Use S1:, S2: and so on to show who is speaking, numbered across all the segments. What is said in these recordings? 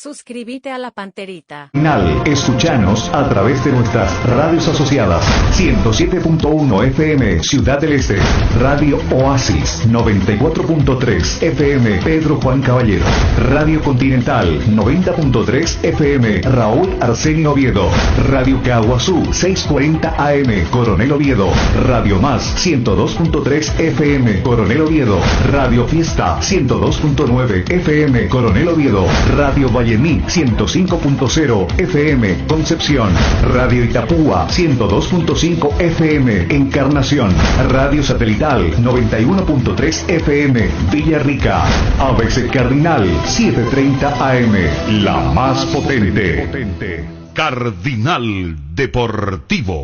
S1: Suscríbete a La Panterita.
S2: Escuchanos a través de nuestras radios asociadas. 107.1 FM Ciudad del Este, Radio Oasis 94.3 FM Pedro Juan Caballero, Radio Continental 90.3 FM Raúl Arsenio Oviedo, Radio Caguazú 640 AM Coronel Oviedo, Radio Más 102.3 FM Coronel Oviedo, Radio Fiesta 102.9 FM Coronel Oviedo, Radio Vallemí 105.0 FM Concepción, Radio Itapúa 102.5 FM Encarnación, Radio Satelital 91.3 FM Villarrica, ABC Cardinal 730 AM, la más potente.
S3: Cardinal Deportivo.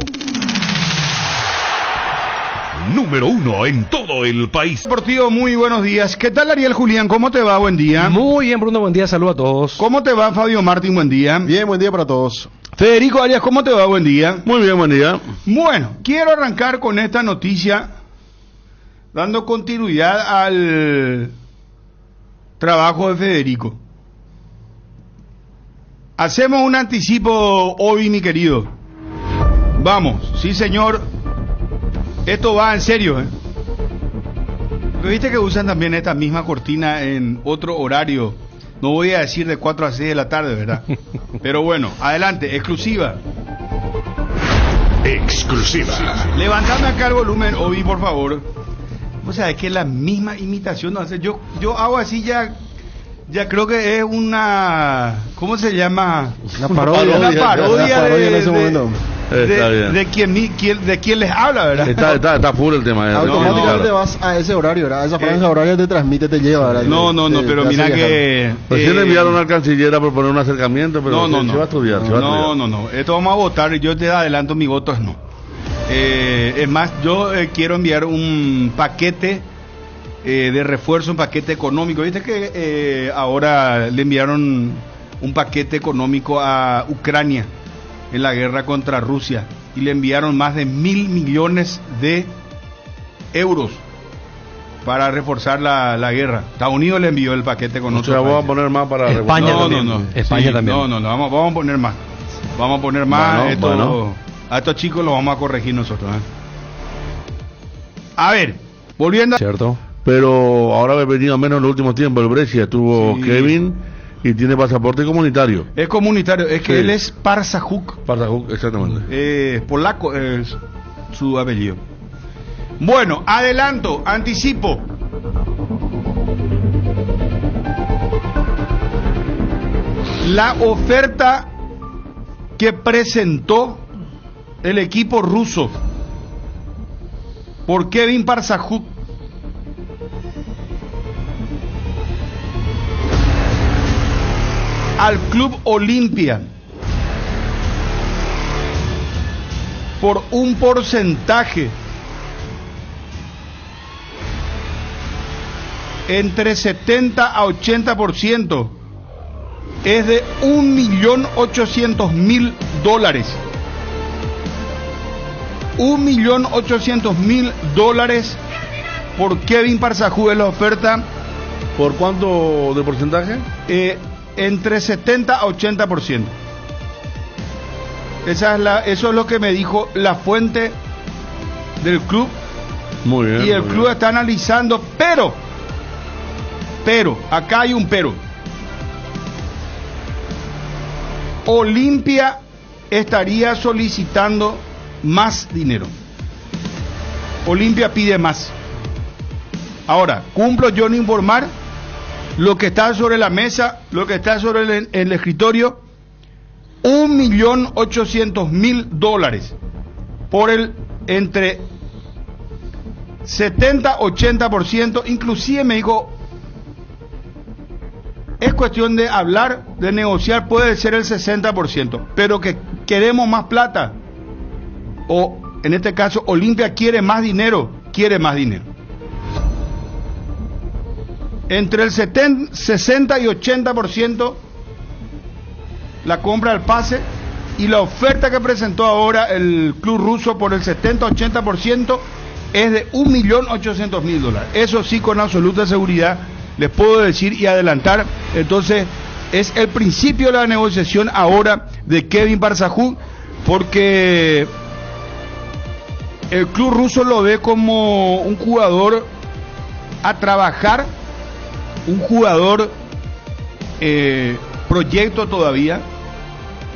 S3: Número 1 en todo el país.
S4: Deportivo, muy buenos días. ¿Qué tal, Ariel Julián? ¿Cómo te va? Buen día.
S5: Muy bien, Bruno, buen día. Saludos a todos.
S4: ¿Cómo te va, Fabio Martín? Buen día.
S6: Bien, buen día para todos.
S4: Federico Arias, ¿cómo te va? Buen día.
S6: Muy bien, buen día.
S4: Bueno, quiero arrancar con esta noticia, dando continuidad al trabajo de Federico. Hacemos un anticipo hoy, mi querido. Vamos, sí, señor. Esto va en serio, ¿eh? Pero viste que usan también esta misma cortina en otro horario. No voy a decir de 4 a 6 de la tarde, ¿verdad? Pero bueno, adelante, exclusiva.
S3: Exclusiva.
S4: Levantame acá el volumen, Obi, por favor. O sea, es que la misma imitación no hace. Yo hago así ya creo que es una, ¿cómo se llama?
S6: Una parodia.
S4: Una parodia
S6: en ese momento.
S4: de quien les habla, ¿verdad?
S6: Está full el tema. Automáticamente vas a ese horario, ¿verdad? Esa franja horaria te transmite, te lleva, ¿verdad?
S4: No, pero mira que...
S6: Recién le enviaron al canciller a proponer un acercamiento, pero se va a estudiar.
S4: No. Esto vamos a votar y yo te adelanto, mi voto es no. Es más, yo quiero enviar un paquete de refuerzo, un paquete económico. Viste que ahora le enviaron un paquete económico a Ucrania en la guerra contra Rusia y le enviaron más de 1.000 millones de euros para reforzar la guerra. Estados Unidos le envió el paquete con otros países.
S6: Vamos a poner más para
S5: España también.
S4: No.
S5: España también.
S4: Vamos a poner más. Vamos a poner más.
S6: Bueno.
S4: A estos chicos los vamos a corregir nosotros, ¿eh? A ver, volviendo.
S5: Cierto.
S6: Pero ahora ha venido menos en los últimos tiempos. El Brescia estuvo Kevin y tiene pasaporte comunitario.
S4: Es comunitario, es que él es Parsahuk.
S6: Parsahuk, exactamente.
S4: Polaco es su apellido. Bueno, adelanto, anticipo. La oferta que presentó el equipo ruso por Kevin Parsahuk al Club Olimpia por un porcentaje entre 70 a 80% es de $1.800.000. $1.800.000 por Kevin Parsahuk es la oferta.
S6: ¿Por cuánto de porcentaje?
S4: Entre 70 a 80%. Eso es lo que me dijo la fuente del club.
S6: Muy bien.
S4: Y el club está analizando, pero, acá hay un pero. Olimpia estaría solicitando más dinero. Olimpia pide más. Ahora, cumplo yo en informar lo que está sobre la mesa, lo que está sobre el escritorio, $1.800.000 por el entre 70-80%, inclusive me dijo, es cuestión de hablar, de negociar, puede ser el 60%, pero que queremos más plata, o en este caso Olimpia quiere más dinero. Entre el 60 y 80% la compra del pase, y la oferta que presentó ahora el club ruso por el 70-80% es de $1.800.000. Eso sí, con absoluta seguridad les puedo decir y adelantar. Entonces es el principio de la negociación ahora de Kevin Barzajó, porque el club ruso lo ve como un jugador a trabajar, un jugador proyecto todavía,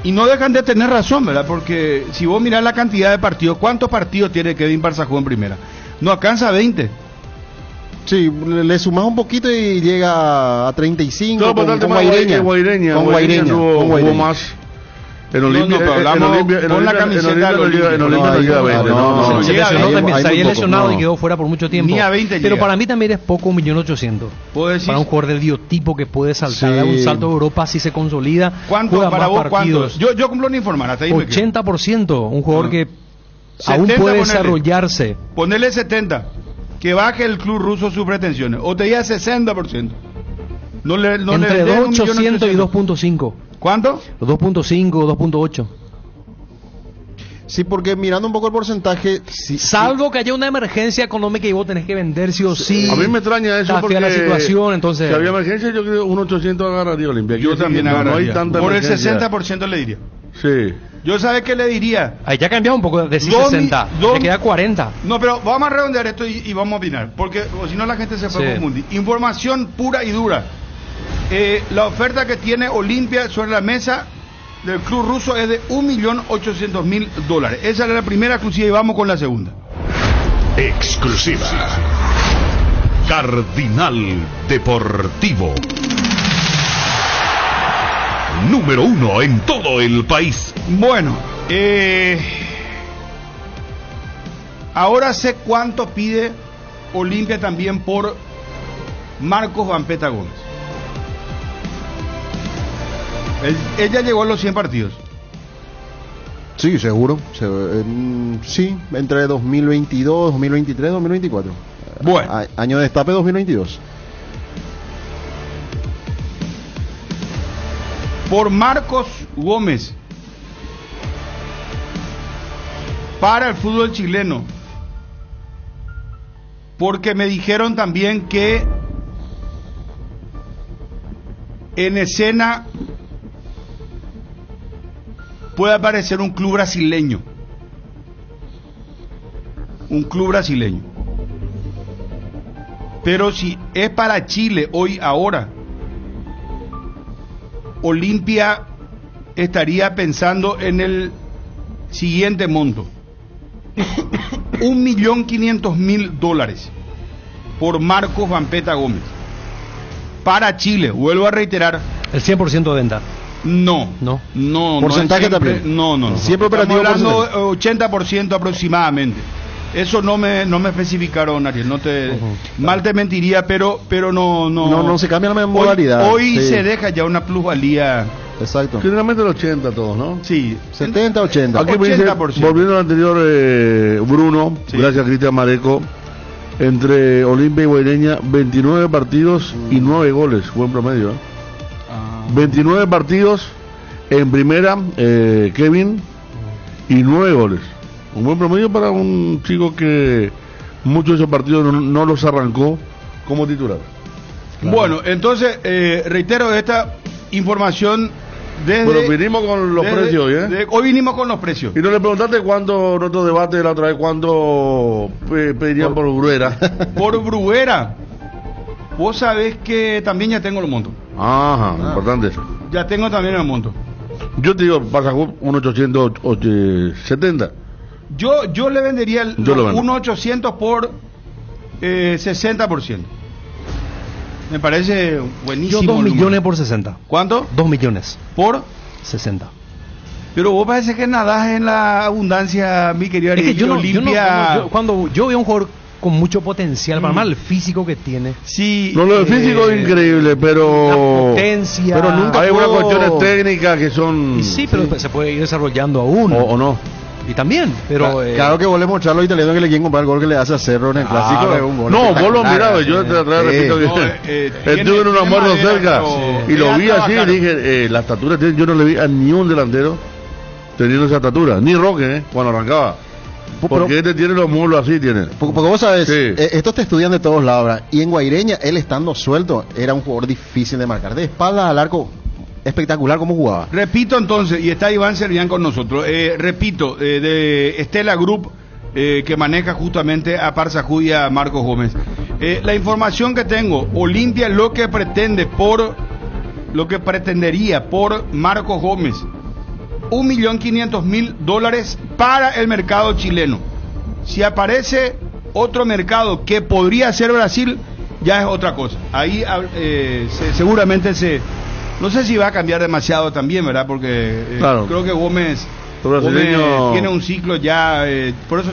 S4: y no dejan de tener razón, ¿verdad? Porque si vos mirás la cantidad de partidos, ¿cuántos partidos tiene Kevin Barzajó en primera? No alcanza a 20.
S7: Sí, le sumas un poquito y llega a 35
S6: No,
S7: con
S6: Guaireña.
S7: Guaireña
S6: Jugó más. En Olimpia,
S4: pero hablamos con la camiseta
S6: no llega a 20.
S5: Se
S4: llega a
S5: lesionó
S4: 20.
S5: también, se había
S7: poco,
S5: lesionado y quedó fuera por mucho tiempo.
S4: Ni a 20
S5: pero
S4: llega.
S5: para mí también es poco, 1.800.000.
S4: ¿Puedo decir?
S5: Para un jugador del biotipo que puede saltar,
S7: Sí.
S5: da un salto a Europa si se consolida.
S4: ¿Cuánto
S5: juega
S4: para
S5: más
S4: vos?
S5: partidos.
S4: ¿Cuántos? Yo cumplo una informar, hasta ahí me quedo.
S5: 80%, un jugador
S4: Ah.
S5: que
S4: 70
S5: aún puede
S4: ponele.
S5: desarrollarse.
S4: Ponele 70, que baje el club ruso sus pretensiones, o te diga 60%. No le
S5: Entre
S4: vendés
S5: 2.800 y
S4: 1.800.000.
S5: 2.5.
S4: ¿Cuánto?
S5: 2.5, 2.8.
S7: Sí, porque mirando un poco el porcentaje,
S5: Salvo que haya una emergencia económica y vos tenés que vender sí o sí.
S6: A mí me extraña eso
S5: Está
S6: porque
S5: fea la situación, entonces.
S6: si había emergencia, yo creo un 800 agarraría Olimpia.
S4: Yo también
S6: no,
S4: agarraría.
S6: No hay tanta
S4: Por el
S6: emergencia.
S4: 60% le diría.
S6: Sí.
S4: Yo ¿sabes qué le diría?
S5: Ahí ya cambiado un poco, decir
S4: Dos
S5: 60,
S4: mi- dos-
S5: le queda 40.
S4: No, pero vamos a redondear esto y vamos a opinar, porque o si no la gente se puede
S5: Sí.
S4: confundir. Información pura y dura. La oferta que tiene Olimpia sobre la mesa del club ruso es de $1.800.000. Esa era la primera exclusiva y vamos con la segunda.
S3: Exclusiva. Cardinal Deportivo. Número 1 en todo el país.
S4: Bueno, ahora sé cuánto pide Olimpia también por Marcos Vampeta Gómez. Ella llegó a los 100 partidos.
S7: sí, seguro. Sí, entre 2022, 2023, 2024.
S4: Bueno.
S7: Año de destape 2022.
S4: Por Marcos Gómez para el fútbol chileno, porque me dijeron también que en escena puede aparecer un club brasileño, pero si es para Chile hoy ahora, Olimpia estaría pensando en el siguiente monto: $1.500.000 por Marcos Vampeta Gómez para Chile. Vuelvo a reiterar,
S5: El 100% de venta.
S4: no,
S7: Porcentaje
S4: es siempre,
S7: también.
S4: no.
S7: Siempre operativo.
S4: Estamos hablando 80% aproximadamente. Eso no me especificaron, Ariel. No te mal te mentiría, pero
S7: No se cambia la modalidad.
S4: Hoy
S7: Sí.
S4: se deja ya una plusvalía.
S7: Exacto.
S6: Generalmente el 80 todos, ¿no?
S4: Sí,
S7: 70, 80.
S6: Aquí me dice,
S4: 80%.
S6: volviendo al anterior, Bruno,
S4: Sí.
S6: gracias a Cristian Mareco, entre Olimpia y Guaireña, 29 partidos y 9 goles, buen promedio. 29 partidos en primera, Kevin, y 9 goles. Un buen promedio para un chico que muchos de esos partidos no los arrancó como titular.
S4: Bueno, entonces, reitero esta información desde...
S6: Pero vinimos con los precios hoy, ¿eh?
S4: Hoy vinimos con los precios.
S6: Y no le preguntaste cuánto, nuestro debate la otra vez, cuánto pedirían por Bruera.
S4: Por Bruguera, vos sabés que también ya tengo los montos.
S6: Ajá, importante eso.
S4: Ya tengo también el monto.
S6: Yo te digo, pasa un 870.
S4: Yo le vendería
S6: Yo lo vendo.
S4: 1.800 por 60%. Me parece buenísimo.
S5: Yo 2
S4: el número.
S5: millones por 60.
S4: ¿Cuánto?
S5: 2 millones.
S4: Por.
S5: 60.
S4: Pero vos parece que nadás en la abundancia, mi querido
S5: Es que
S4: Ariel. Olimpia.
S5: cuando yo veo un jugador con mucho potencial, para más el físico que tiene,
S4: Sí.
S6: No, lo de físico es increíble,
S5: la
S6: pero
S5: potencia.
S7: pero nunca
S6: hay unas
S7: puedo-
S6: cuestiones técnicas que son...
S5: Y sí, pero se puede ir desarrollando aún.
S6: o no.
S5: Y también, pero.
S7: Claro que vos le mostrás a los italianos que le quieren comprar el gol que le hace a Cerro en el clásico.
S6: Claro.
S7: Es un gol
S6: No, vos lo
S7: espectacular.
S6: mirabas, yo te atrás repito que
S4: No,
S6: estuve en un
S4: tiene
S6: almuerzo
S4: madera,
S6: cerca
S4: pero
S6: y lo
S4: deja
S6: vi así y
S4: trabajar.
S6: dije, la estatura tiene, yo no le vi a ni un delantero teniendo esa estatura, ni Roque, cuando arrancaba. Porque este tiene los muslos así, tiene.
S7: Porque vos sabes,
S6: Sí.
S7: estos te estudian de todos lados, ¿verdad? Y en Guaireña, él estando suelto, era un jugador difícil de marcar. De espalda al arco, espectacular cómo jugaba.
S4: Repito entonces, y está Iván Servián con nosotros, repito, de Estela Group, que maneja justamente a Parsahú y a Marcos Gómez. La información que tengo, Olimpia lo que pretendería por Marcos Gómez, $1.500.000 para el mercado chileno. Si aparece otro mercado que podría ser Brasil, ya es otra cosa. Ahí seguramente no sé si va a cambiar demasiado también, ¿verdad? Porque
S6: claro,
S4: creo que Gómez tiene un ciclo ya, por eso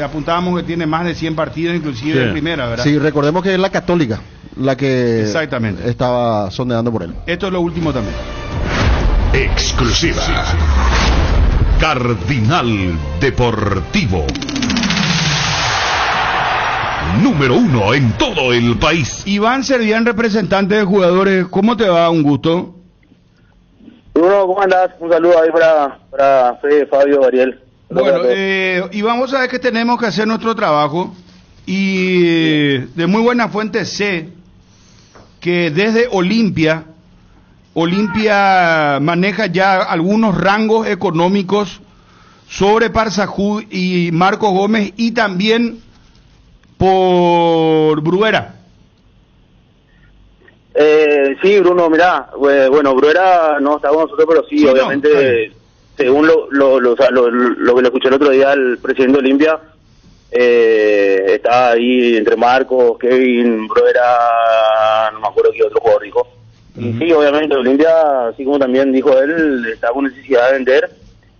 S4: apuntábamos que tiene más de 100 partidos, inclusive en primera, ¿verdad?
S7: Sí, recordemos que es la Católica la que
S4: exactamente
S7: estaba sondeando por él.
S4: Esto es lo último también.
S3: Exclusiva. Cardinal Deportivo. Número 1 en todo el país.
S4: Iván Servián, representante de jugadores, ¿cómo te va? Un gusto.
S8: Bruno, ¿cómo andás? Un saludo ahí para Fede, Fabio, Ariel.
S4: Bueno, Iván, vos sabés que tenemos que hacer nuestro trabajo y de muy buena fuente sé que desde Olimpia maneja ya algunos rangos económicos sobre Parsahú y Marcos Gómez y también por Bruera.
S8: Sí, Bruno, mirá, bueno, Bruera no está con nosotros, pero sí obviamente, no, según lo que le escuché el otro día al presidente de Olimpia, está ahí entre Marcos, Kevin, Bruera, no me acuerdo qué otro jugador dijo. Y sí, obviamente Olimpia, así como también dijo él, está con necesidad de vender,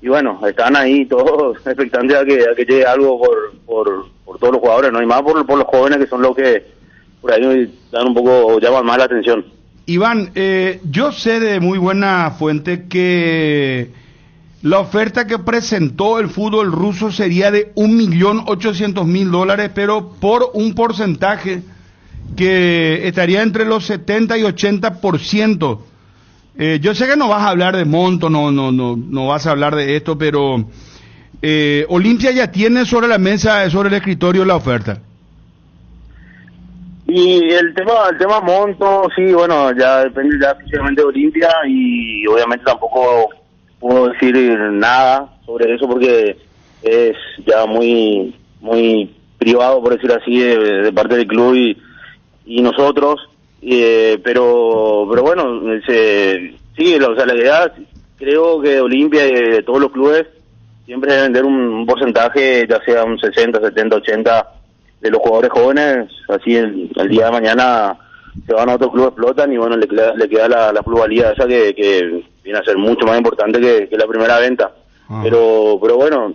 S8: y bueno, están ahí todos expectantes a que llegue algo por todos los jugadores, ¿no? Y más por los jóvenes, que son los que por ahí dan un poco, llaman más la atención.
S4: Iván, yo sé de muy buena fuente que la oferta que presentó el fútbol ruso sería de $1.800.000, pero por un porcentaje que estaría entre los 70 y 80%. Yo sé que no vas a hablar de monto, no vas a hablar de esto, pero Olimpia ya tiene sobre la mesa, sobre el escritorio, la oferta.
S8: Y el tema monto, sí, bueno, ya depende ya exclusivamente de Olimpia, y obviamente tampoco puedo decir nada sobre eso porque es ya muy privado, por decir así, de parte del club y nosotros, pero bueno, sí, o sea, la idea, creo que Olimpia y de todos los clubes siempre deben vender un porcentaje, ya sea un 60, 70, 80 de los jugadores jóvenes, así el día de mañana se van a otro club, explotan y bueno, le queda la plusvalía esa que viene a ser mucho más importante que la primera venta. Pero bueno,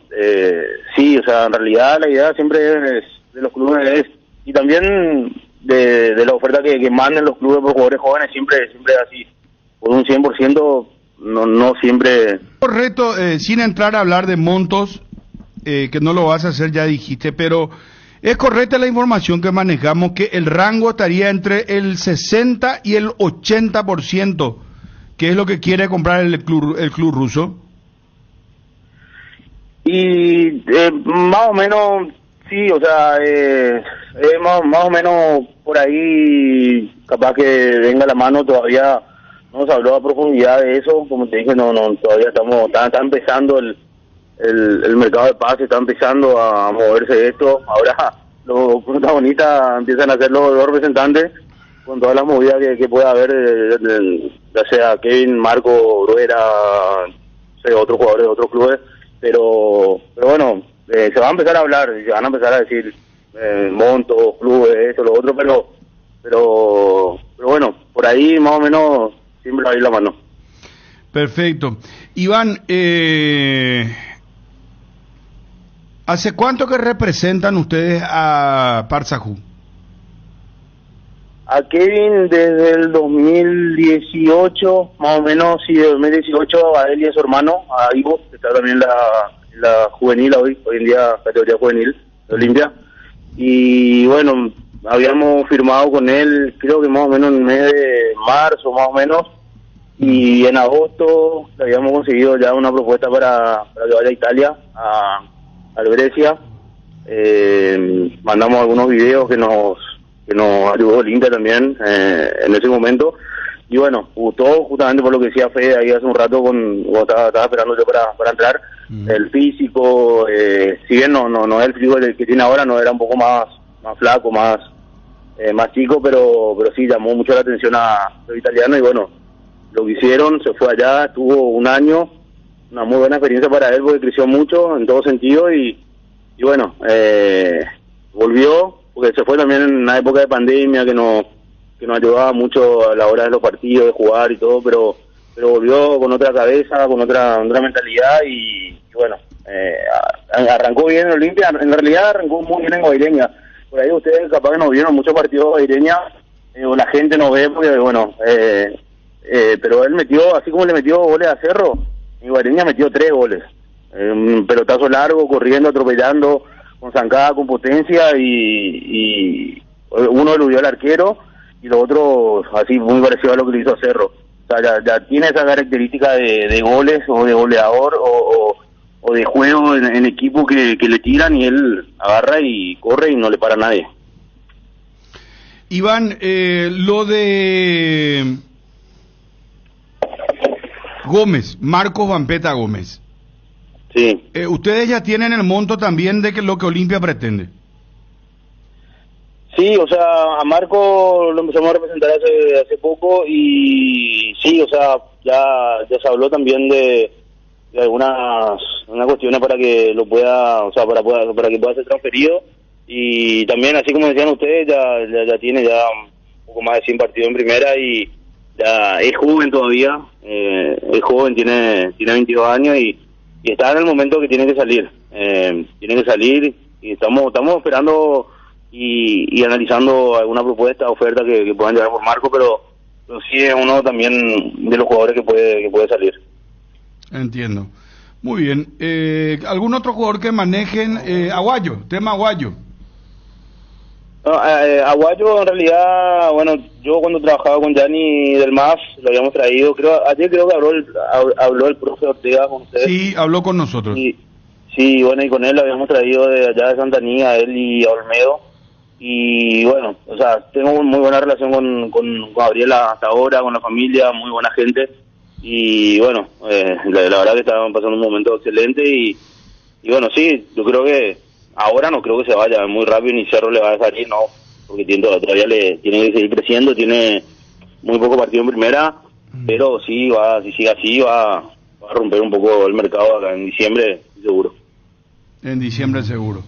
S8: sí, o sea, en realidad la idea siempre es de los clubes y también de la oferta que manden los clubes por jugadores jóvenes, siempre así, por un 100%, no siempre.
S4: Correcto, sin entrar a hablar de montos, que no lo vas a hacer, ya dijiste, pero es correcta la información que manejamos, que el rango estaría entre el 60 y el 80%, que es lo que quiere comprar el club ruso.
S8: Y más o menos, sí, o sea, más o menos por ahí, capaz que venga la mano. Todavía no se habló a profundidad de eso, como te dije, todavía está empezando el mercado de pases, está empezando a moverse esto. Ahora los protagonistas empiezan a ser los representantes, con todas las movidas que pueda haber, ya sea Kevin, Marco, Bruera, otros jugadores de otros clubes, pero bueno, se va a empezar a hablar, se van a empezar a decir montos, clubes, esto, lo otro, pero bueno, por ahí más o menos siempre va a ir la mano.
S4: Perfecto. Iván, ¿hace cuánto que representan ustedes a Parsahú?
S8: A Kevin desde el 2018, más o menos, sí, de 2018, a él y a su hermano, a Ivo, que está también en la juvenil hoy en día, categoría juvenil de Olimpia. Y bueno, habíamos firmado con él, creo que más o menos en el mes de marzo, más o menos, y en agosto le habíamos conseguido ya una propuesta para que vaya a Italia, al Brescia. Mandamos algunos videos que nos ayudó Olimpia también en ese momento, y bueno, todo justamente por lo que decía Fede ahí hace un rato cuando estaba esperando yo para entrar, el físico, si bien no es el físico que tiene ahora, no era un poco más flaco, más chico, pero sí llamó mucho la atención a los italianos y bueno, lo que hicieron, se fue allá, estuvo un año, una muy buena experiencia para él porque creció mucho en todo sentido y bueno, volvió, porque se fue también en una época de pandemia que nos ayudaba mucho a la hora de los partidos, de jugar y todo, pero volvió con otra cabeza, con otra mentalidad y bueno, arrancó bien en Olimpia, en realidad arrancó muy bien en Guaireña. Por ahí ustedes capaz que no vieron muchos partidos de Guaireña, o la gente no ve porque bueno, pero él metió, así como le metió goles a Cerro, en Guaireña metió 3 goles, un pelotazo largo, corriendo, atropellando, con zancada, con potencia y uno eludió al arquero y los otros así muy parecido a lo que le hizo a Cerro. O sea, ya tiene esa característica de goles o de goleador o de juego en equipo que le tiran y él agarra y corre y no le para a nadie.
S4: Iván, lo de Gómez, Marcos Vampeta Gómez.
S8: Sí.
S4: ¿Ustedes ya tienen el monto también de lo que Olimpia pretende?
S8: Sí, o sea, a Marco lo empezamos a representar hace poco y sí, o sea, ya se habló también de algunas cuestiones para que lo pueda, o sea, para que pueda ser transferido y también, así como decían ustedes, ya tiene ya un poco más de 100 partidos en primera y ya es joven todavía, es joven, tiene 22 años y está en el momento que tiene que salir y estamos esperando y analizando alguna propuesta, oferta que puedan llegar por Marco, pero sí es uno también de los jugadores que puede salir.
S4: Entiendo. Muy bien. ¿Algún otro jugador que manejen? Aguayo, tema Aguayo.
S8: No, Aguayo en realidad, bueno, yo cuando trabajaba con Gianni del MAF lo habíamos traído, ayer creo que habló el profe Ortega con ustedes.
S4: Sí, habló con nosotros.
S8: Sí, bueno, y con él lo habíamos traído de allá de Santanía, a él y a Olmedo. Y bueno, o sea, tengo muy buena relación con Gabriela hasta ahora, con la familia, muy buena gente. Y bueno, la verdad que estaban pasando un momento excelente y bueno, sí, yo creo que ahora no creo que se vaya muy rápido ni Cerro le va a salir, no, porque todavía le tiene que seguir creciendo, tiene muy poco partido en primera, pero sí si sigue así va a romper un poco el mercado acá en diciembre, seguro.
S4: En diciembre seguro.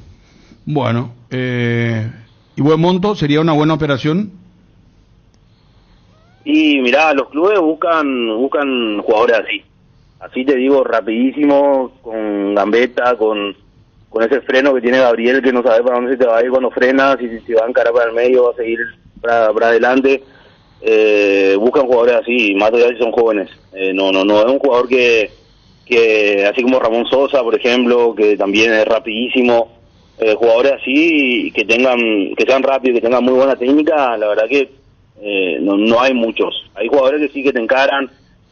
S4: Bueno, ¿y buen monto? ¿Sería una buena operación?
S8: Y mirá, los clubes buscan jugadores así te digo, rapidísimo, con gambeta, con ese freno que tiene Gabriel, que no sabe para dónde se te va a ir cuando frena, si va a encarar para el medio, va a seguir para adelante. Buscan jugadores así, más todavía si son jóvenes. No es un jugador que así como Ramón Sosa, por ejemplo, que también es rapidísimo. Jugadores así que sean rápidos, que tengan muy buena técnica, la verdad que no hay muchos. Hay jugadores que sí que te encaran,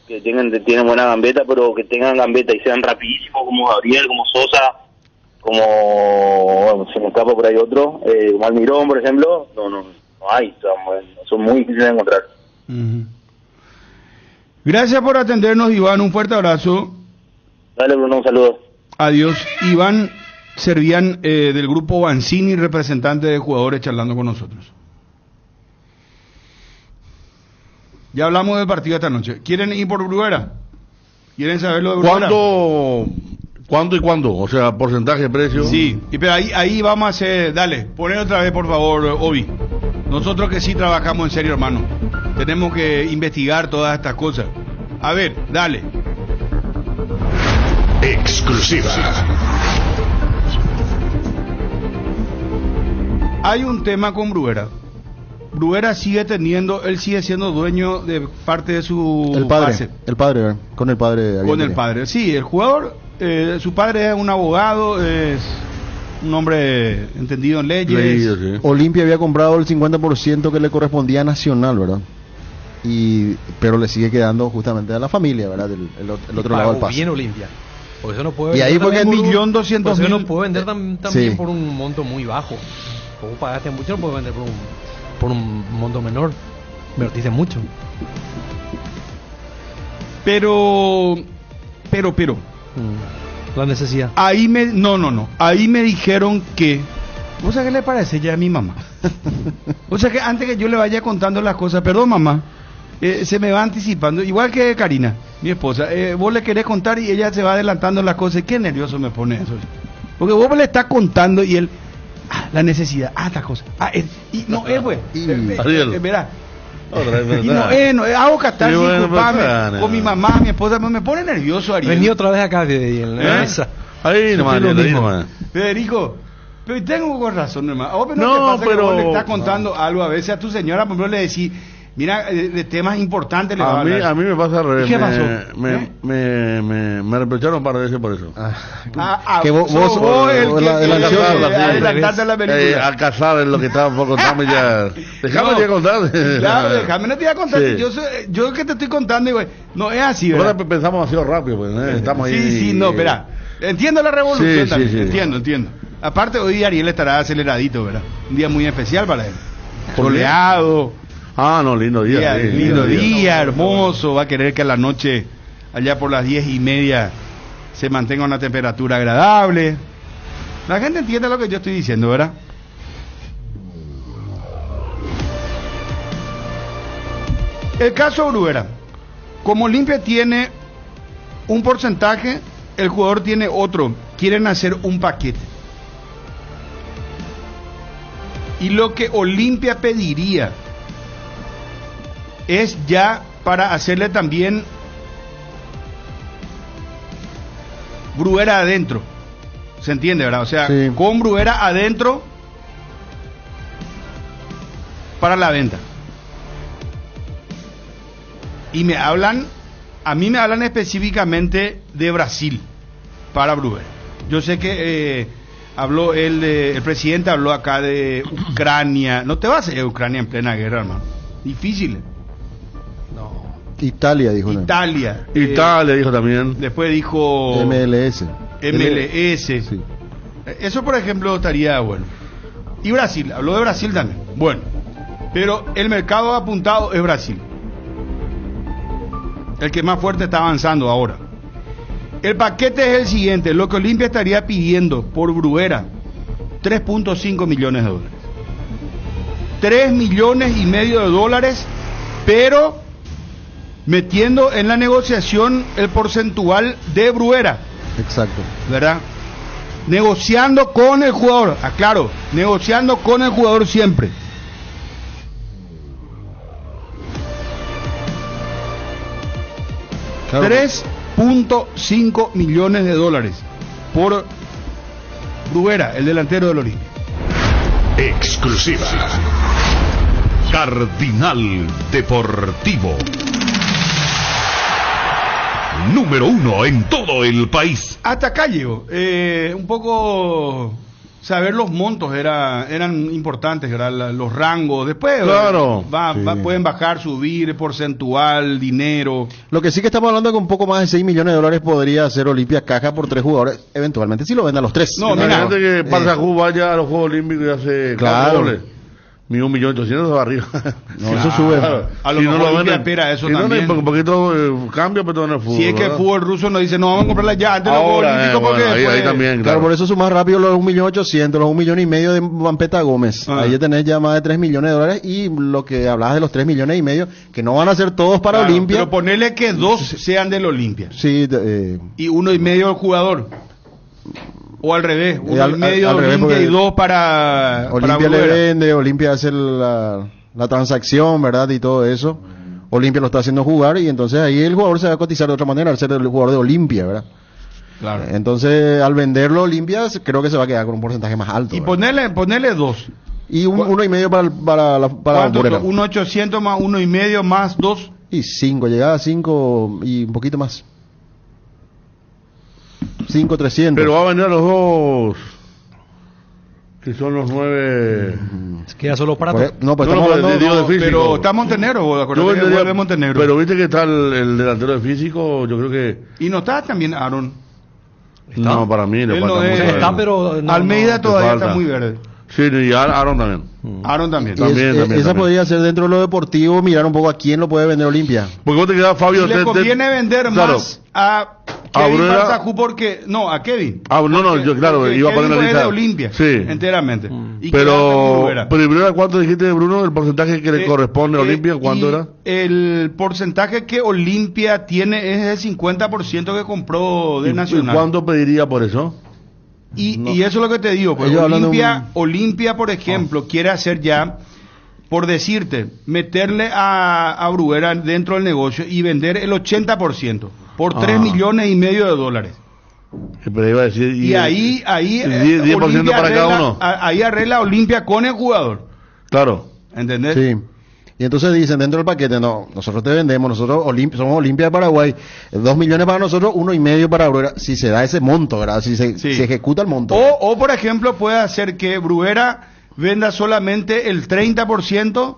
S8: que tienen buena gambeta, pero que tengan gambeta y sean rapidísimos como Gabriel, como Sosa, como bueno, se me escapa por ahí otro, como Almirón, por ejemplo, no hay, son muy difíciles de encontrar.
S4: Gracias por atendernos, Iván, un fuerte abrazo.
S8: Dale, Bruno, un saludo.
S4: Adiós. Iván Servián, del grupo Banzini, representante de jugadores, charlando con nosotros. Ya hablamos del partido esta noche. ¿Quieren ir por Bruguera? ¿Quieren saber lo de Bruguera?
S6: ¿Cuándo y cuándo? O sea, porcentaje, precio.
S4: Sí, pero ahí vamos a hacer... Dale, poner otra vez, por favor, Obi. Nosotros que sí trabajamos en serio, hermano. Tenemos que investigar todas estas cosas. A ver, dale.
S3: Exclusiva.
S4: Hay un tema con Bruguera. Bruguera sigue siendo dueño de parte de su base.
S7: Con el padre.
S4: Con el padre, sí, el jugador, su padre es un abogado, es un hombre entendido en leyes.
S6: Sí.
S7: Olimpia había comprado el 50% que le correspondía a Nacional, ¿verdad? Pero le sigue quedando justamente a la familia, ¿verdad? El otro lado del paso.
S5: Bien Olimpia. Porque eso no puede
S7: y ahí fue que
S4: $1.200.000
S5: no puede vender también
S7: sí.
S5: Por un monto muy bajo. Como pagaste mucho, no puede vender por un monto menor. Invertiste mucho.
S4: Pero.
S5: La necesidad.
S4: Ahí me. No. Ahí me dijeron que. ¿Vos sabés qué le parece ya a mi mamá? O sea que antes que yo le vaya contando las cosas, perdón mamá, se me va anticipando, igual que Karina, mi esposa, vos le querés contar y ella se va adelantando las cosas, qué nervioso me pone eso. Porque vos le estás contando y él, la necesidad, esta cosa, y no es, pues, verá. Y no, hago catarsis, disculpame, con mi mamá, mi esposa, me pone nervioso, Ariel.
S5: Vení otra vez acá en la mesa.
S6: Ahí nomás,
S4: Federico, pero tengo con razón, hermano.
S6: No, pero
S4: vos le estás contando algo a veces a tu señora, por ejemplo, le decís, mira, de temas importantes le va a hablar.
S6: A mí me pasa al revés.
S4: ¿Qué pasó?
S6: Me reprocharon un par de veces por eso.
S7: Que vos el ansioso.
S4: Adelantarte a la película.
S6: Al casar es lo que estaba por contarme ya. Déjame ya contar.
S4: Claro, déjame, no te voy a contar. Sí. Yo que te estoy contando, digo, no es así, ¿verdad?
S6: Ahora pensamos demasiado rápido, pues, estamos ahí.
S4: Sí, no, espera. Entiendo la revolución también,
S6: sí.
S4: Entiendo. Aparte, hoy Ariel estará aceleradito, ¿verdad? Un día muy especial para él. Soleado.
S6: No, lindo día.
S4: Lindo día, hermoso. Va a querer que a la noche, allá por las 10:30, se mantenga una temperatura agradable. La gente entiende lo que yo estoy diciendo, ¿verdad? El caso Bruguera. Como Olimpia tiene un porcentaje, el jugador tiene otro. Quieren hacer un paquete. Y lo que Olimpia pediría es ya para hacerle también Bruguera adentro. ¿Se entiende, verdad? O sea, sí, con Bruguera adentro para la venta. Y a mí me hablan específicamente de Brasil para Bruguera. Yo sé que habló el presidente habló acá de Ucrania. No te vas a ir a Ucrania en plena guerra, hermano. Difícil.
S7: Italia dijo.
S6: Italia dijo también.
S4: Después dijo
S7: MLS.
S4: Sí. Eso, por ejemplo, estaría bueno. Y Brasil, habló de Brasil también. Bueno, pero el mercado apuntado es Brasil. El que más fuerte está avanzando ahora. El paquete es el siguiente. Lo que Olimpia estaría pidiendo por Bruguera, 3.5 millones de dólares. 3,5 millones de dólares, pero metiendo en la negociación el porcentual de Bruguera.
S7: Exacto.
S4: ¿Verdad? Negociando con el jugador, aclaro, negociando con el jugador siempre. Claro. 3.5 millones de dólares por Bruguera, el delantero del Olimpia.
S3: Exclusiva. Cardinal Deportivo. Número 1 en todo el país.
S4: Hasta acá llegó. Un poco saber los montos eran importantes, ¿verdad? Los rangos. Después
S6: claro,
S4: pueden bajar, subir, porcentual, dinero.
S7: Lo que sí que estamos hablando es que un poco más de 6 millones de dólares podría hacer Olimpia caja por 3 jugadores. Eventualmente si lo venden a los 3.
S6: No, mira, gente que Parzajú vaya a los Juegos Olímpicos y hace 4 goles. 1.800.000 va arriba.
S7: No, eso sube.
S4: Claro. A lo mejor Olimpia espera eso también.
S6: Un poquito cambia, pero no es fútbol.
S4: Si es que el fútbol ruso nos dice, no, vamos a comprarla ya antes de los Juegos Olímpicos porque
S7: ahí también, claro, por eso sumas rápido los 1.800.000, los 1,5 millones de Vampeta Gómez. Ahí ya tenés ya más de 3 millones de dólares y lo que hablabas de los 3,5 millones, que no van a ser todos para Olimpia.
S4: Pero ponerle que 2 sean del Olimpia.
S7: Sí.
S4: Y 1,5 del jugador. O al revés, 1,5 Olimpia y 2 para
S7: Olimpia le vende, Olimpia hace la transacción, ¿verdad? Y todo eso. Olimpia lo está haciendo jugar y entonces ahí el jugador se va a cotizar de otra manera al ser el jugador de Olimpia, ¿verdad?
S4: Claro.
S7: Entonces al venderlo Olimpia creo que se va a quedar con un porcentaje más alto.
S4: Y ponerle 2.
S7: Y 1,5 para
S4: 1.800 más 1,5 más 2.
S7: Y 5, llegaba a 5 y un poquito más. 5,300.
S6: Pero va a vender a los dos, que son los 9.
S5: Queda solo para todo.
S7: No, pues estamos hablando
S6: de físico.
S4: Pero está Montenegro, acuérdate que vuelve Montenegro.
S6: Pero viste que está el delantero de físico, yo creo que.
S4: Y no está también Aaron.
S6: No, para mí
S4: le falta mucho.
S5: Está, pero
S4: Almeida todavía está muy verde.
S6: Sí, y Aaron también.
S4: Aaron también.
S7: Y
S6: También.
S7: esa podría ser dentro de lo deportivo, mirar un poco a quién lo puede vender Olimpia.
S6: Porque vos te quedás, Fabio.
S4: Y le conviene vender
S6: claro,
S4: más a Kevin
S6: Brunera.
S4: Barzajú porque... No, a Kevin.
S6: Yo claro,
S4: Porque
S6: iba a poner
S4: Kevin
S6: la
S4: fue
S6: lista.
S4: de Olimpia,
S6: Sí.
S4: enteramente. Y quedarse con
S6: Pero
S4: Bruguera.
S6: primero, ¿cuánto dijiste de Bruno? ¿El porcentaje que le corresponde a Olimpia? ¿Cuánto
S4: y
S6: era?
S4: El porcentaje que Olimpia tiene es el 50% que compró de
S6: ¿Y
S4: Nacional.
S6: cuánto pediría por eso?
S4: Y eso es lo que te digo, pues
S7: Ellos hablan de
S4: Olimpia, por ejemplo, quiere hacer ya, por decirte, meterle a Bruguera dentro del negocio y vender el 80% por 3 millones y medio de dólares.
S6: Pero iba a decir,
S4: Y ahí
S6: 10%
S4: Olimpia
S6: para cada
S4: arregla-
S6: uno.
S4: Ahí arregla Olimpia con el jugador.
S6: Claro.
S4: ¿Entendés?
S7: Sí. Y entonces dicen dentro del paquete, no, nosotros te vendemos, nosotros somos Olimpia de Paraguay, 2 millones para nosotros, 1,5 para Bruguera, si se da ese monto, ¿verdad? Si se ejecuta el monto.
S4: O, por ejemplo, puede hacer que Bruguera venda solamente el 30%,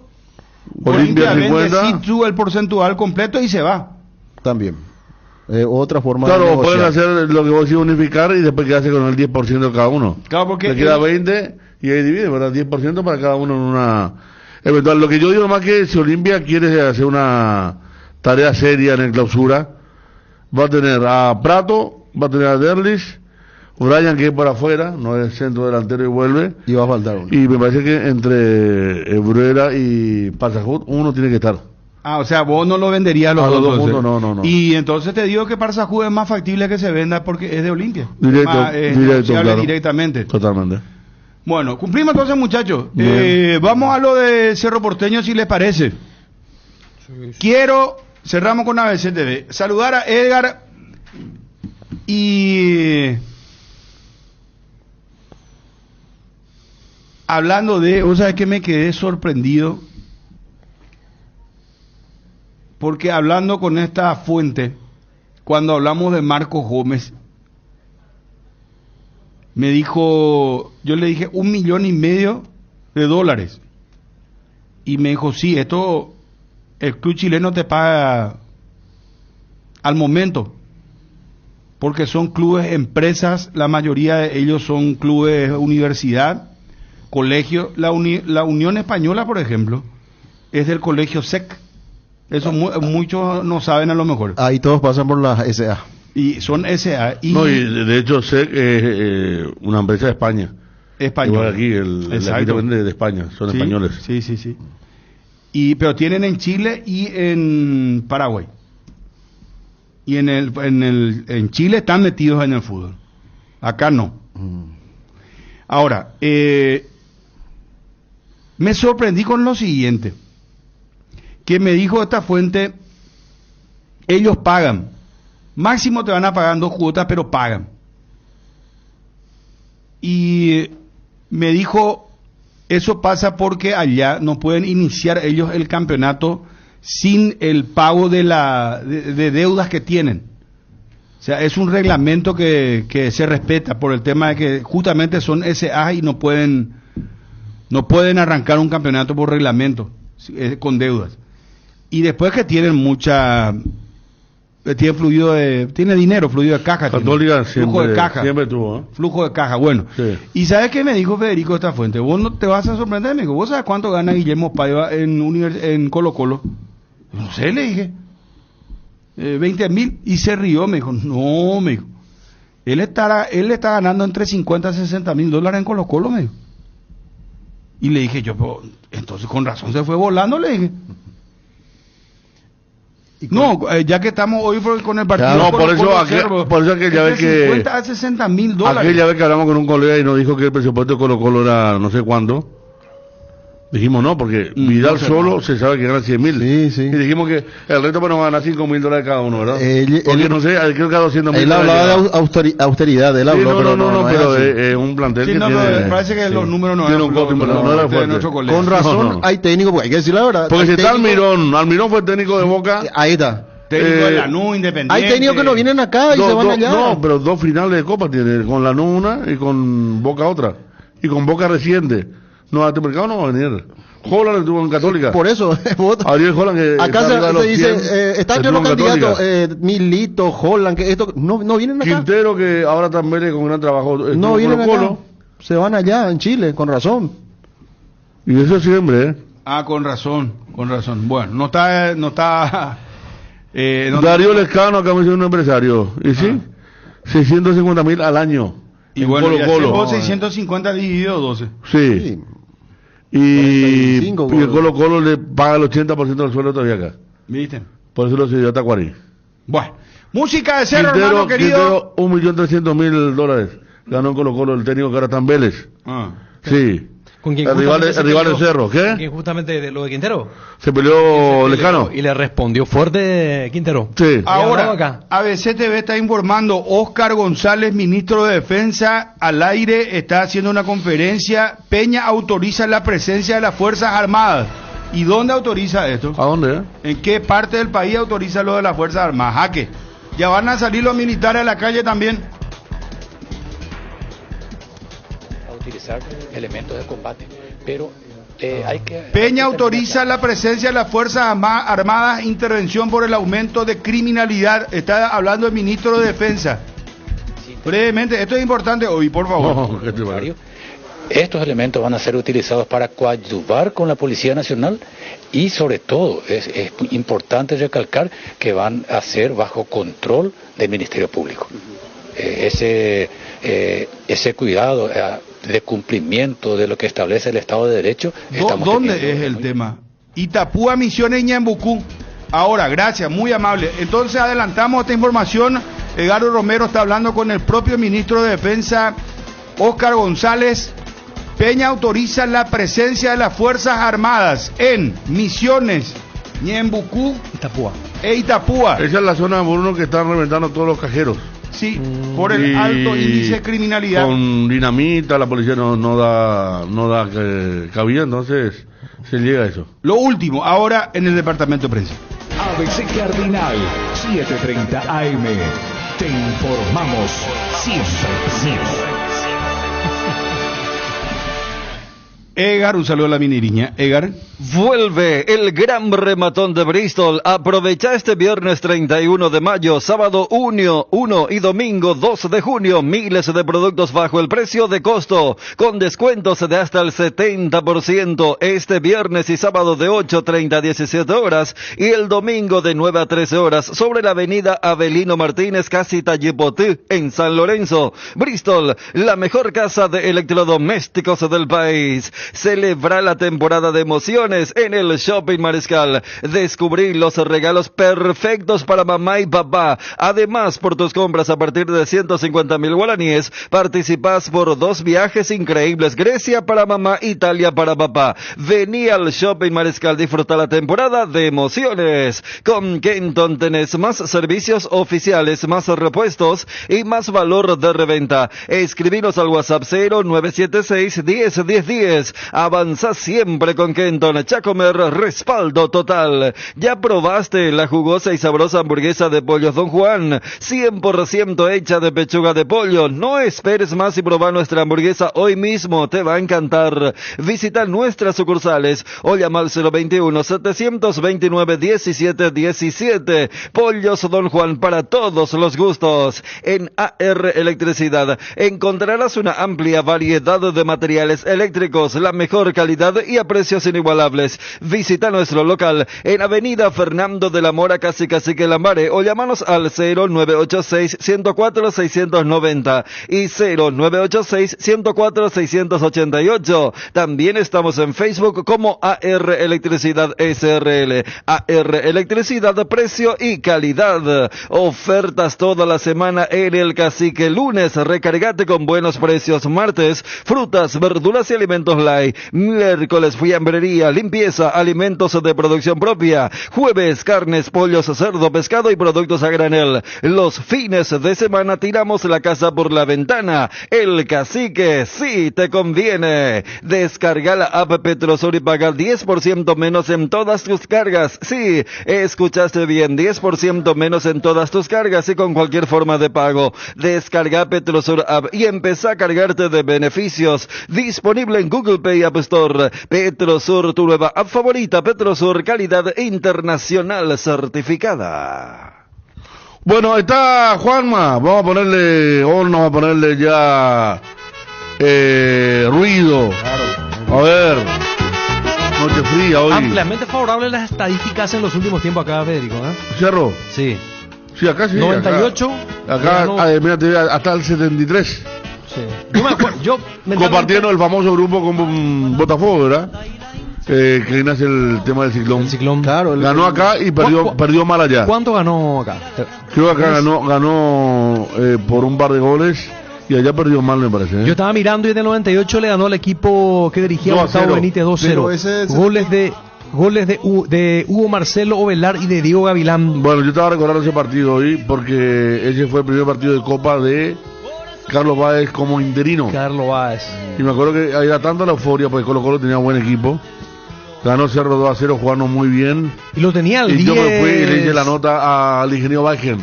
S6: Olimpia
S4: vende
S6: 50.
S4: sí, sube el porcentual completo y se va.
S7: También. Otra forma de
S6: Claro,
S7: negociar.
S6: pueden hacer lo que vos decís, unificar y después quedarse con el 10% de cada uno.
S4: Claro, porque
S6: Le queda 20 y ahí divide, ¿verdad? 10% para cada uno en una... Eventual. Lo que yo digo nomás que si Olimpia quiere hacer una tarea seria en el clausura, va a tener a Prato, va a tener a Derlich, Brian que es por afuera, no es centro delantero y vuelve.
S7: Y va a faltar uno.
S6: Y me parece que entre Bruguera y Parsajut uno tiene que estar.
S4: Ah, o sea, vos no lo venderías a los
S6: A los
S4: dos.
S6: dos
S4: entonces.
S6: juntos, no.
S4: Y entonces te digo que Parsajú es más factible que se venda porque es de Olimpia.
S6: Directo,
S4: Es
S6: directo,
S4: negociable
S6: claro.
S4: directamente.
S6: Totalmente.
S4: Bueno, cumplimos entonces, muchachos.
S6: Bien.
S4: Vamos a lo de Cerro Porteño, si les parece. Cerramos con ABC TV. Saludar a Edgar y... Hablando de... ¿Vos sabés que me quedé sorprendido? Porque hablando con esta fuente, cuando hablamos de Marcos Gómez, me dijo, yo le dije $1,5 millones. Y me dijo, sí, esto el club chileno te paga al momento. Porque son clubes, empresas, la mayoría de ellos son clubes, universidad, colegio. La Unión Española, por ejemplo, es del colegio SEC. Eso muchos no saben a lo mejor.
S7: Ahí todos pasan por la SA.
S4: Y son SA. Y
S6: No, y de hecho SEC es una empresa de España.
S4: español.
S6: Igual aquí, el
S4: Exacto.
S6: equipo de España, son
S4: Sí,
S6: españoles.
S4: Sí. Pero tienen en Chile y en Paraguay. Y en Chile están metidos en el fútbol. Acá no. Ahora, me sorprendí con lo siguiente. Que me dijo esta fuente, ellos pagan. Máximo te van a pagar 2 cuotas, pero pagan. Y me dijo, eso pasa porque allá no pueden iniciar ellos el campeonato sin el pago de deudas que tienen. O sea, es un reglamento que se respeta por el tema de que justamente son SA y no pueden arrancar un campeonato por reglamento con deudas. Y después que tienen tiene dinero, fluido de caja.
S6: Católica
S4: flujo de caja.
S6: siempre tuvo, ¿eh?
S4: Flujo de caja, bueno.
S6: Sí.
S4: ¿Y sabes qué me dijo Federico de esta fuente? Vos no te vas a sorprender, me dijo. ¿Vos sabes cuánto gana Guillermo Paiva en Colo Colo? No sé, le dije. 20.000. Y se rió, me dijo. No, me dijo. Él está ganando entre 50 y 60 mil dólares en Colo Colo, me dijo. Y le dije yo, pues, entonces con razón se fue volando, le dije. No, ya que estamos hoy con el partido.
S6: No,
S4: Colo Colo
S6: por eso aquella vez que...
S4: 50 a 60 mil dólares.
S6: Aquella vez que hablamos con un colega y nos dijo que el presupuesto de Colo Colo era no sé cuánto. Dijimos no, porque Vidal
S4: no sé,
S6: solo
S4: no.
S6: se sabe que gana 100.000.
S7: Sí, sí.
S6: Y dijimos que el resto pues nos gana $5.000 cada uno, ¿verdad?
S7: Él-
S6: Porque
S7: él-
S6: no sé, creo que a 200.000.
S7: Él hablaba de austeridad, él
S6: Sí,
S7: habló, pero no es
S6: pero
S7: así.
S6: es un plantel
S4: Sí,
S6: que
S4: no,
S6: tiene...
S4: pero parece que los números no
S6: Tiene
S4: eran
S6: un costo,
S4: los-
S6: pero no
S4: los
S6: era
S4: de
S6: fuerte.
S4: nuestro colega.
S7: Con razón,
S6: No, no.
S7: hay técnico, porque hay que decir la verdad.
S6: Porque
S7: hay
S6: si está
S7: técnico-
S6: Almirón fue técnico de Boca.
S7: Ahí está.
S4: Técnico de
S6: Eh,
S4: Lanús, Independiente.
S7: Hay técnicos que no vienen acá y se van allá.
S6: No, pero 2 finales de Copa tiene, con Lanús una y con Boca otra. Y con Boca reciente. No, a este mercado no va a venir. Holland estuvo en Católica.
S7: Por eso,
S6: Ariel Holland que
S7: acá
S6: está arriba de
S7: se
S6: los
S7: dice,
S6: 100,
S7: están
S6: estuvo
S7: los
S6: en
S7: candidatos,
S6: Católica.
S7: Milito, Holland, que esto no vienen acá.
S6: Quintero que ahora también con gran trabajo estuvo
S7: No
S6: en
S7: vienen
S6: Colo-Colo.
S7: acá. se van allá en Chile, con razón.
S6: Y eso siempre,
S4: Con razón. Bueno, no está
S6: Darío Lescano, acá me dice un empresario. ¿Y sí? 650.000 al año.
S4: Y
S6: en
S4: bueno,
S6: Colo-Colo.
S4: 650 dividido 12.
S6: Sí.
S7: Sí.
S6: Y
S7: 45
S6: el Colo-Colo le paga el 80% del sueldo todavía acá.
S4: ¿Viste?
S6: Por eso lo decidió Tacuarí.
S4: Bueno, música de cero, hermano querido.
S6: Quintero, $1.300.000 ganó en Colo-Colo el técnico que ahora está en Vélez. Sí.
S5: ¿Con quién
S6: El rival
S5: justamente se
S6: del
S5: peleó?
S6: Cerro, ¿qué?
S5: ¿Con quién justamente de lo de Quintero?
S6: Se peleó Lescano.
S5: Y le respondió fuerte Quintero.
S6: Sí.
S4: Ahora,
S5: acá.
S4: ABC TV está informando, Óscar González, ministro de Defensa, al aire, está haciendo una conferencia. Peña autoriza la presencia de las Fuerzas Armadas. ¿Y dónde autoriza esto?
S6: ¿A dónde?
S4: ¿En qué parte del país autoriza lo de las Fuerzas Armadas? Jaque. Ya van a salir los militares a la calle también.
S9: A utilizar elementos de combate, pero hay que...
S4: Peña autoriza la presencia de las Fuerzas Armadas, intervención por el aumento de criminalidad. Está hablando el ministro de Defensa. Brevemente, esto es importante hoy, por favor.
S6: No, ¿qué te parece?
S9: Estos elementos van a ser utilizados para coadyuvar con la Policía Nacional y sobre todo es importante recalcar que van a ser bajo control del Ministerio Público. Ese cuidado de cumplimiento de lo que establece el Estado de Derecho.
S4: ¿Dónde es el tema? Itapúa, Misiones y Ñembucú. Ahora, gracias, muy amable. Entonces adelantamos esta información. Edgardo Romero está hablando con el propio ministro de Defensa, Óscar González. Peña autoriza la presencia de las Fuerzas Armadas en Misiones, Ñembucú e Itapúa.
S6: Esa es la zona, Bruno, que están reventando todos los cajeros.
S4: Sí, por el alto índice de criminalidad.
S6: Con dinamita, la policía no da cabida, entonces se llega a eso.
S4: Lo último, ahora en el departamento de prensa.
S2: ABC Cardinal, 7:30 AM. Te informamos siempre.
S4: Edgar, un saludo a la miniriña. Edgar.
S10: Vuelve el gran rematón de Bristol. Aprovecha este viernes 31 de mayo, sábado 1 y domingo 2 de junio. Miles de productos bajo el precio de costo, con descuentos de hasta el 70%. Este viernes y sábado de 8:30 a 17 horas y el domingo de 9 a 13 horas sobre la avenida Avelino Martínez, casi Tallipotí, en San Lorenzo. Bristol, la mejor casa de electrodomésticos del país. Celebra la temporada de emociones en el Shopping Mariscal. Descubrí los regalos perfectos para mamá y papá. Además, por tus compras a partir de 150.000 guaraníes, participas por 2 viajes increíbles. Grecia para mamá, Italia para papá. Vení al Shopping Mariscal, disfruta la temporada de emociones. Con Kenton tenés más servicios oficiales, más repuestos y más valor de reventa. Escribinos al WhatsApp 0976 10 10 10. Avanza siempre con Kenton. Chacomer, respaldo total. ¿Ya probaste la jugosa y sabrosa hamburguesa de pollos Don Juan? 100% hecha de pechuga de pollo. No esperes más y proba nuestra hamburguesa hoy mismo. Te va a encantar. Visita nuestras sucursales o llama al 021-729-1717. Pollos Don Juan para todos los gustos. En AR Electricidad encontrarás una amplia variedad de materiales eléctricos, la mejor calidad y a precios inigualables. Visita nuestro local en Avenida Fernando de la Mora, casi Cacique Lamare, o llámanos al 0986-104-690 y 0986-104-688. También estamos en Facebook como AR Electricidad SRL. AR Electricidad, precio y calidad. Ofertas toda la semana en el Cacique. Lunes, recargate con buenos precios. Martes, frutas, verduras y alimentos light. Miércoles, fiambrería, limpieza, alimentos de producción propia. Jueves, carnes, pollos, cerdo, pescado y productos a granel. Los fines de semana tiramos la casa por la ventana. El Cacique sí te conviene. Descarga la app Petrosur y paga 10% menos en todas tus cargas. Sí, escuchaste bien, 10% menos en todas tus cargas y con cualquier forma de pago. Descarga Petrosur app y empezá a cargarte de beneficios. Disponible en Google Play, App Store. Petrosur, tu nueva app favorita. Petrosur, calidad internacional certificada.
S6: Bueno, está Juanma. Vamos a ponerle ya ruido. A ver, noche fría hoy.
S5: Ampliamente favorable las estadísticas en los últimos tiempos acá, Federico, ¿eh?
S6: Cerro.
S5: Sí.
S6: Sí, acá sí.
S5: 98.
S6: Acá mira, te veo hasta el 73.
S5: Sí. Yo me acuerdo,
S6: compartiendo el famoso grupo con Botafogo, ¿verdad? Que nace el tema del ciclón.
S5: El ciclón. Claro.
S6: Ganó acá y perdió mal allá.
S5: ¿Cuánto ganó acá?
S6: Creo que acá ganó por un par de goles y allá perdió mal, me parece.
S5: Yo estaba mirando y en el 98 le ganó al equipo que dirigía Gustavo Benítez 2-0. Goles de Hugo Marcelo Ovelar y de Diego Gavilán.
S6: Bueno, yo estaba recordando ese partido hoy porque ese fue el primer partido de Copa de Carlos Báez como interino.
S5: Carlos Báez.
S6: Y me acuerdo que era tanta la euforia porque Colo Colo tenía buen equipo. Ganó Cerro 2-0 jugando muy bien.
S5: Y lo tenía al 10.
S6: Y yo me fui y le hice la nota al ingeniero Vázquez.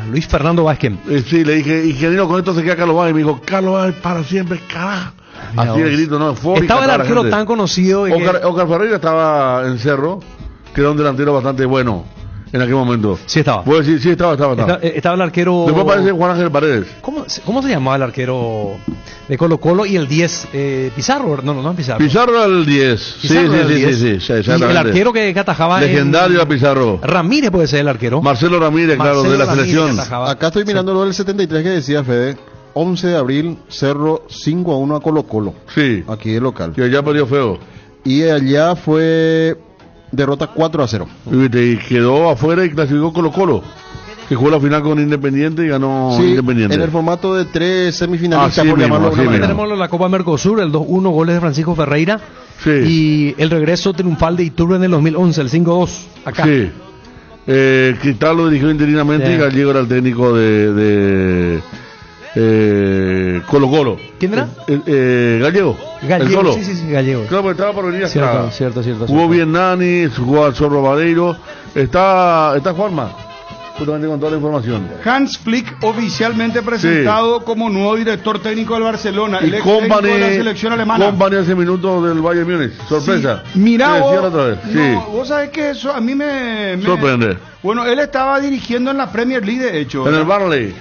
S5: Luis Fernando Vázquez.
S6: Sí, le dije, ingeniero, con esto se queda Carlos Báez. Y me dijo, Carlos Báez para siempre, carajo. Así el grito, ¿no? Eufórica.
S5: Estaba el arquero tan conocido.
S6: Oscar Ferreira estaba en Cerro, que era un delantero bastante bueno en aquel momento.
S5: Sí estaba.
S6: ¿Puedo decir? Sí, estaba.
S5: Estaba el arquero.
S6: Después aparece Juan Ángel Paredes.
S5: ¿Cómo se llamaba el arquero de Colo Colo y el 10? Pizarro. No Pizarro.
S6: Pizarro era el 10. Sí,
S5: y el arquero que atajaba.
S6: Legendario a Pizarro.
S5: Ramírez puede ser el arquero.
S6: Marcelo Ramírez, claro, de la selección.
S7: Acá estoy mirando lo del 73 que decía Fede. 11 de abril, Cerro 5-1 a Colo Colo.
S6: Sí.
S7: Aquí de local.
S6: Y allá perdió feo.
S7: Y allá fue derrota 4-0.
S6: Y quedó afuera y clasificó Colo Colo, que jugó la final con Independiente y ganó Independiente.
S7: En el formato de 3 semifinalistas, por
S6: llamarlo de alguna manera.
S5: Tenemos la Copa Mercosur, el 2-1, goles de Francisco Ferreira.
S6: Sí.
S5: Y el regreso triunfal de Iturbe en el 2011, el 5-2, acá.
S6: Sí. Cristal lo dirigió interinamente y Gallego era el técnico de Colo Colo.
S5: ¿Quién era?
S6: Gallego.
S5: El Colo. Sí, Gallego.
S6: Claro, porque estaba por venir
S5: acá. Cierto.
S6: Jugó bien Nani, jugó al Zorro Vareiro. Está Juanma, justamente con toda la información.
S4: Hans Flick oficialmente presentado como nuevo director técnico del Barcelona.
S6: Y
S4: el ex técnico de la selección alemana.
S6: Company hace minutos del Bayern Múnich. Sorpresa.
S4: Sí. Mira
S6: vos,
S4: vos sabés que eso a mí me
S6: sorprende.
S4: Bueno, él estaba dirigiendo en la Premier League, de hecho.
S6: En el Burnley.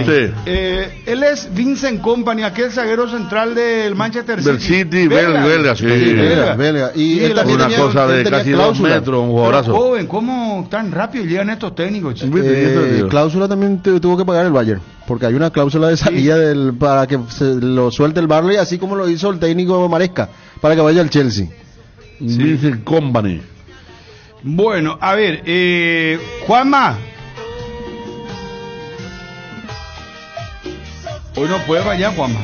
S4: Sí. Él es Vincent Kompany, aquel zaguero central del Manchester City.
S6: Del City, belga, sí.
S7: Belga.
S6: Y él una cosa de casi 2 metros, un jugadorazo.
S4: Joven, ¿cómo tan rápido llegan estos técnicos?
S7: Cláusula también tuvo que pagar el Bayern, porque hay una cláusula de salida para que se lo suelte el Burnley, así como lo hizo el técnico Maresca, para que vaya al Chelsea.
S6: Vincent Kompany.
S4: Bueno, a ver, Juanma. Hoy no puede fallar, Juanma.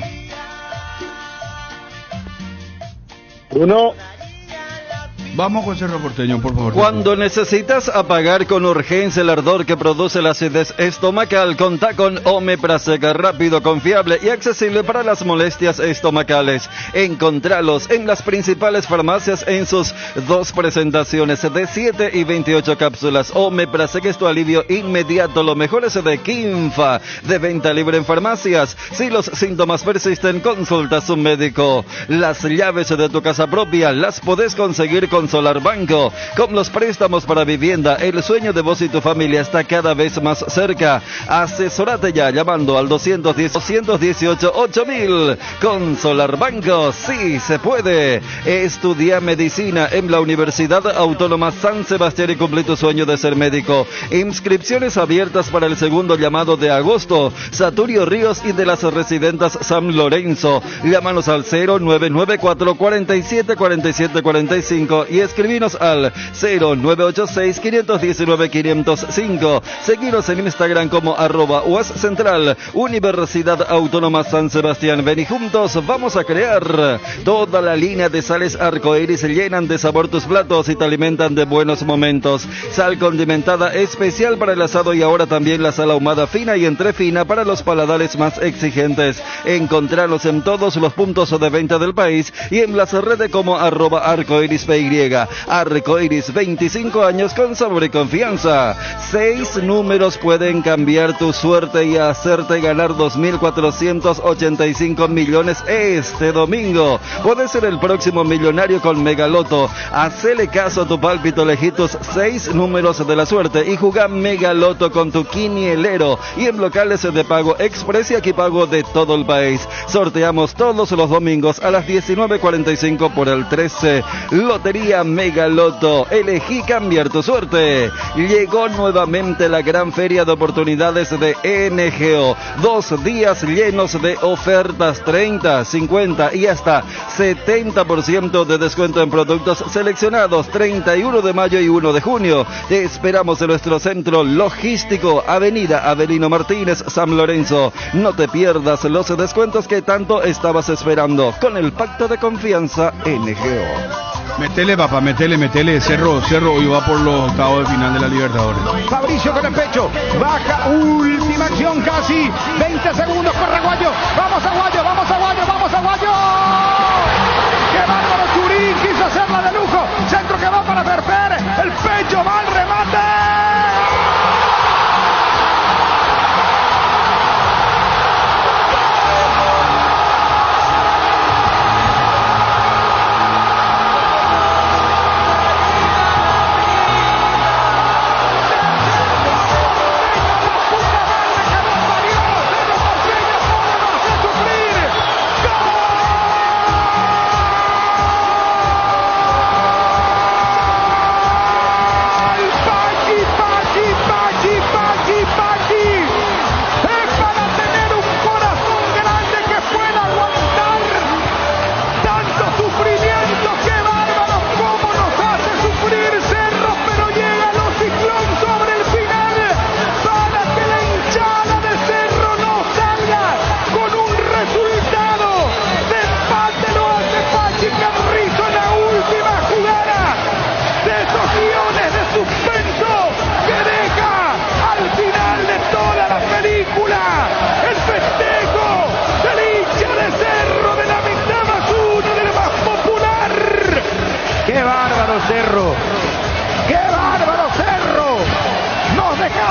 S4: Vamos con Cerro Porteño, por favor.
S10: Cuando necesitas apagar con urgencia el ardor que produce la acidez estomacal, contá con Omeprazec, rápido, confiable y accesible para las molestias estomacales. Encontralos en las principales farmacias en sus 2 presentaciones de 7 y 28 cápsulas. Omeprazec es tu alivio inmediato. Lo mejor es de Kinfa, de venta libre en farmacias. Si los síntomas persisten, consulta a su médico. Las llaves de tu casa propia las podés conseguir con Solar Banco. Con los préstamos para vivienda, el sueño de vos y tu familia está cada vez más cerca. Asesorate ya llamando al 218-8000. Con Solar Banco, sí se puede. Estudia medicina en la Universidad Autónoma San Sebastián y cumple tu sueño de ser médico. Inscripciones abiertas para el segundo llamado de agosto. Saturio Ríos y de las Residentas San Lorenzo. Llámanos al 0994 47 47 45 y escribinos al 0986-519-505. Seguinos en Instagram como @UASCentral, Universidad Autónoma San Sebastián. Ven y juntos vamos a crear. Toda la línea de sales arcoíris llenan de sabor tus platos y te alimentan de buenos momentos. Sal condimentada especial para el asado y ahora también la sal ahumada fina y entrefina para los paladares más exigentes. Encontranos en todos los puntos de venta del país y en las redes como @arcoirisPY. Arcoiris, 25 años con sabor y confianza. 6 números pueden cambiar tu suerte y hacerte ganar 2.485 millones este domingo. Puedes ser el próximo millonario con Megaloto. Hacele caso a tu pálpito, elegí tus 6 números de la suerte y jugá Megaloto con tu quinielero y en locales de pago express y aquí pago de todo el país. Sorteamos todos los domingos a las 19:45 por el 13. Lotería Megaloto, elegí cambiar tu suerte. Llegó nuevamente la gran feria de oportunidades de NGO. 2 días llenos de ofertas, 30, 50 y hasta 70% de descuento en productos seleccionados. 31 de mayo y 1 de junio. Te esperamos en nuestro centro logístico, Avenida Avelino Martínez, San Lorenzo. No te pierdas los descuentos que tanto estabas esperando con el pacto de confianza NGO.
S4: Metele, papá, metele. Cerro hoy va por los octavos de final de la Libertadores.
S2: Fabricio con el pecho. Baja, última acción casi. 20 segundos, corre Aguayo. Vamos Aguayo. ¡Qué bárbaro! Churín quiso hacerla de lujo. Centro que va para Ferfer. El pecho va al remate.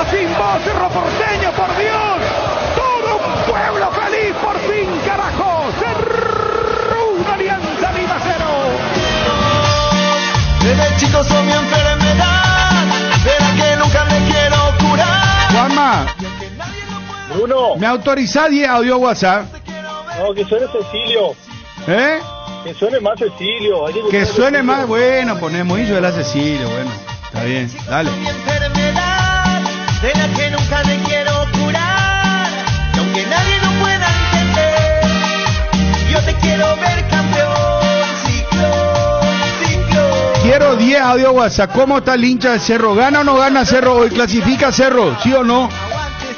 S2: Sin voz, Cerro Porteño, por Dios. Todo un pueblo feliz, por fin, carajo. Cerro, una Alianza Lima 0.
S11: Desde chico soy mi enfermedad, de la que nunca me quiero curar.
S4: Juanma,
S12: Bruno,
S4: ¿me autorizás 10 audio WhatsApp?
S12: No, que suene Cecilio.
S4: ¿Eh?
S12: Que suene más Cecilio.
S4: Que suene más, bueno, ponemos y suena Cecilio, bueno, está bien, dale.
S11: De la que nunca me quiero curar, y aunque nadie lo pueda entender, yo te quiero ver campeón, ciclón.
S4: Quiero 10 audio WhatsApp. ¿Cómo está el hincha de Cerro? ¿Gana o no gana Cerro hoy? ¿Clasifica Cerro? ¿Sí o no?